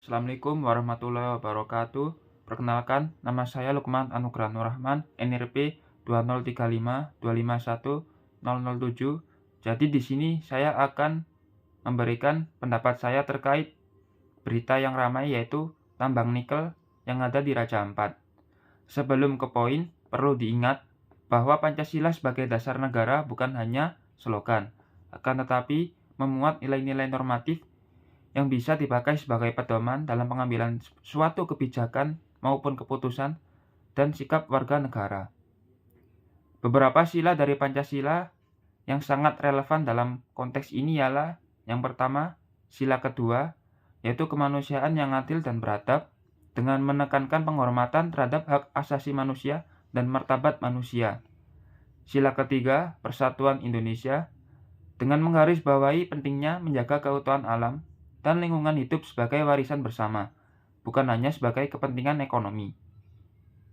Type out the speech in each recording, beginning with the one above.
Assalamualaikum warahmatullahi wabarakatuh. Perkenalkan, nama saya Lukman Anugrah Nurrahman, NRP 20352510007. Jadi di sini saya akan memberikan pendapat saya terkait berita yang ramai yaitu tambang nikel yang ada di Raja Ampat. Sebelum ke poin, perlu diingat bahwa Pancasila sebagai dasar negara bukan hanya slogan, akan tetapi memuat nilai-nilai normatif yang bisa dipakai sebagai pedoman dalam pengambilan suatu kebijakan maupun keputusan dan sikap warga negara. Beberapa sila dari Pancasila yang sangat relevan dalam konteks ini ialah yang pertama, sila kedua, yaitu kemanusiaan yang adil dan beradab dengan menekankan penghormatan terhadap hak asasi manusia dan martabat manusia. Sila ketiga, persatuan Indonesia dengan menggarisbawahi pentingnya menjaga keutuhan alam dan lingkungan hidup sebagai warisan bersama, bukan hanya sebagai kepentingan ekonomi.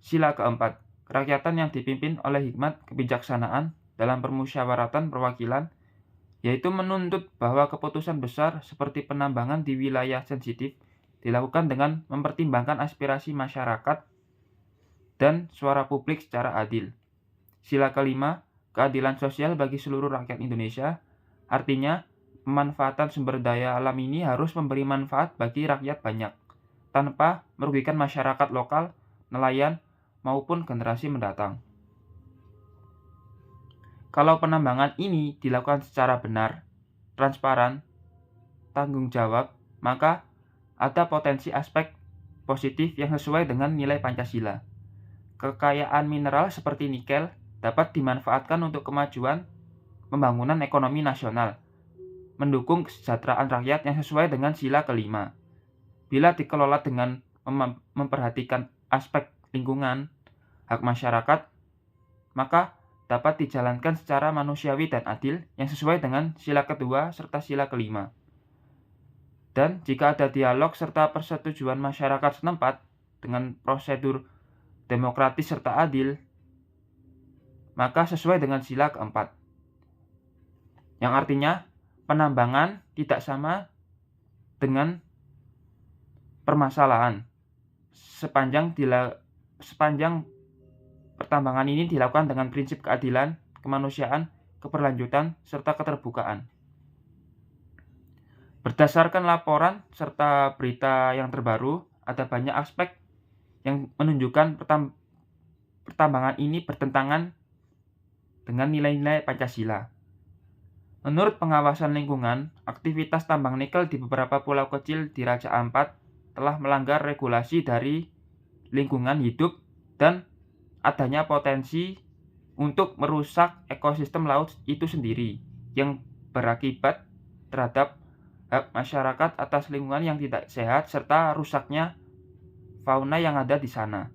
Sila keempat, kerakyatan yang dipimpin oleh hikmat kebijaksanaan dalam permusyawaratan perwakilan, yaitu menuntut bahwa keputusan besar seperti penambangan di wilayah sensitif dilakukan dengan mempertimbangkan aspirasi masyarakat dan suara publik secara adil. Sila kelima, keadilan sosial bagi seluruh rakyat Indonesia, artinya pemanfaatan sumber daya alam ini harus memberi manfaat bagi rakyat banyak, tanpa merugikan masyarakat lokal, nelayan, maupun generasi mendatang. Kalau penambangan ini dilakukan secara benar, transparan, tanggung jawab, maka ada potensi aspek positif yang sesuai dengan nilai Pancasila. Kekayaan mineral seperti nikel dapat dimanfaatkan untuk kemajuan pembangunan ekonomi nasional, mendukung kesejahteraan rakyat yang sesuai dengan sila kelima. Bila dikelola dengan memperhatikan aspek lingkungan, hak masyarakat, maka dapat dijalankan secara manusiawi dan adil yang sesuai dengan sila kedua serta sila kelima. Dan jika ada dialog serta persetujuan masyarakat setempat dengan prosedur demokratis serta adil, maka sesuai dengan sila keempat. Yang artinya penambangan tidak sama dengan permasalahan sepanjang pertambangan ini dilakukan dengan prinsip keadilan, kemanusiaan, keberlanjutan, serta keterbukaan. Berdasarkan laporan serta berita yang terbaru, ada banyak aspek yang menunjukkan pertambangan ini bertentangan dengan nilai-nilai Pancasila. Menurut pengawasan lingkungan, aktivitas tambang nikel di beberapa pulau kecil di Raja Ampat telah melanggar regulasi dari lingkungan hidup dan adanya potensi untuk merusak ekosistem laut itu sendiri yang berakibat terhadap hak masyarakat atas lingkungan yang tidak sehat serta rusaknya fauna yang ada di sana.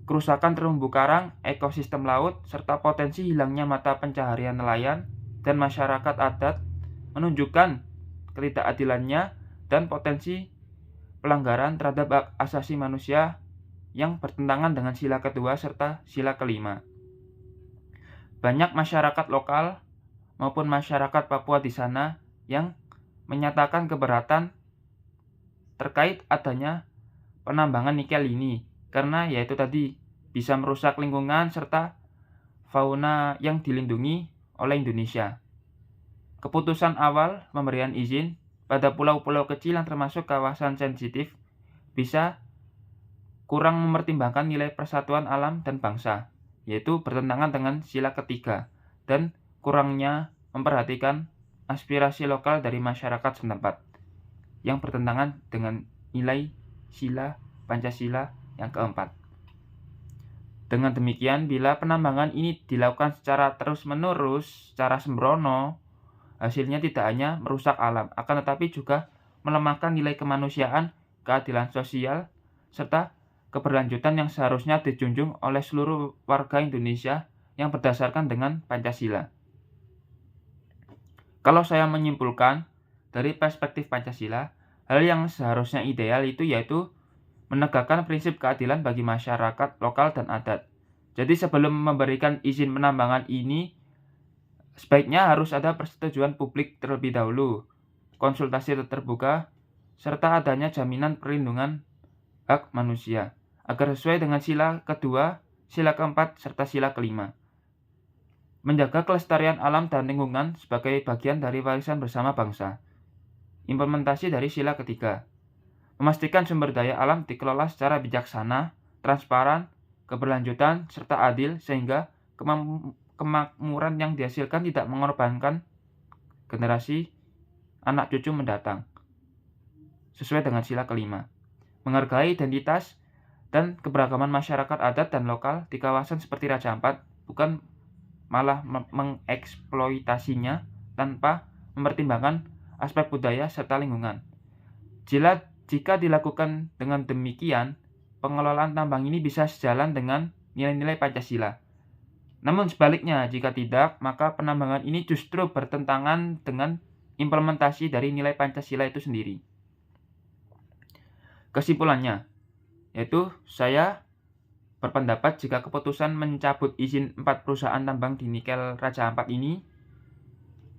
Kerusakan terumbu karang, ekosistem laut, serta potensi hilangnya mata pencaharian nelayan dan masyarakat adat menunjukkan ketidakadilannya dan potensi pelanggaran terhadap hak asasi manusia yang bertentangan dengan sila kedua serta sila kelima. Banyak masyarakat lokal maupun masyarakat Papua di sana yang menyatakan keberatan terkait adanya penambangan nikel ini, karena yaitu tadi bisa merusak lingkungan serta fauna yang dilindungi oleh Indonesia. Keputusan awal pemberian izin pada pulau-pulau kecil yang termasuk kawasan sensitif bisa kurang mempertimbangkan nilai persatuan alam dan bangsa, yaitu bertentangan dengan sila ketiga, dan kurangnya memperhatikan aspirasi lokal dari masyarakat setempat, yang bertentangan dengan nilai sila Pancasila yang keempat. Dengan demikian, bila penambangan ini dilakukan secara terus-menerus, secara sembrono, hasilnya tidak hanya merusak alam, akan tetapi juga melemahkan nilai kemanusiaan, keadilan sosial, serta keberlanjutan yang seharusnya dijunjung oleh seluruh warga Indonesia yang berdasarkan dengan Pancasila. Kalau saya menyimpulkan dari perspektif Pancasila, hal yang seharusnya ideal itu yaitu menegakkan prinsip keadilan bagi masyarakat lokal dan adat. Jadi sebelum memberikan izin penambangan ini, sebaiknya harus ada persetujuan publik terlebih dahulu, konsultasi terbuka, serta adanya jaminan perlindungan hak manusia, agar sesuai dengan sila kedua, sila keempat, serta sila kelima. Menjaga kelestarian alam dan lingkungan sebagai bagian dari warisan bersama bangsa. Implementasi dari sila ketiga. Memastikan sumber daya alam dikelola secara bijaksana, transparan, keberlanjutan, serta adil sehingga kemakmuran yang dihasilkan tidak mengorbankan generasi anak cucu mendatang. Sesuai dengan sila kelima. Menghargai identitas dan keberagaman masyarakat adat dan lokal di kawasan seperti Raja Ampat, bukan malah mengeksploitasinya tanpa mempertimbangkan aspek budaya serta lingkungan. Jika dilakukan dengan demikian, pengelolaan tambang ini bisa sejalan dengan nilai-nilai Pancasila. Namun sebaliknya, jika tidak, maka penambangan ini justru bertentangan dengan implementasi dari nilai Pancasila itu sendiri. Kesimpulannya, yaitu saya berpendapat jika keputusan mencabut izin 4 perusahaan tambang di nikel Raja Ampat ini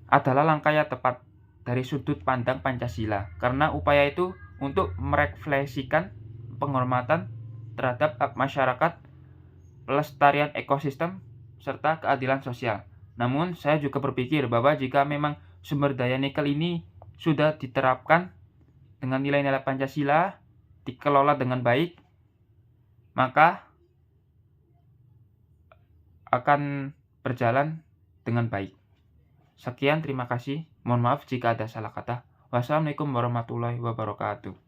adalah langkah yang tepat dari sudut pandang Pancasila, karena upaya itu untuk merefleksikan penghormatan terhadap hak masyarakat, pelestarian ekosistem, serta keadilan sosial. Namun, saya juga berpikir bahwa jika memang sumber daya nikel ini sudah diterapkan dengan nilai-nilai Pancasila, dikelola dengan baik, maka akan berjalan dengan baik. Sekian, terima kasih. Mohon maaf jika ada salah kata. Wassalamualaikum warahmatullahi wabarakatuh.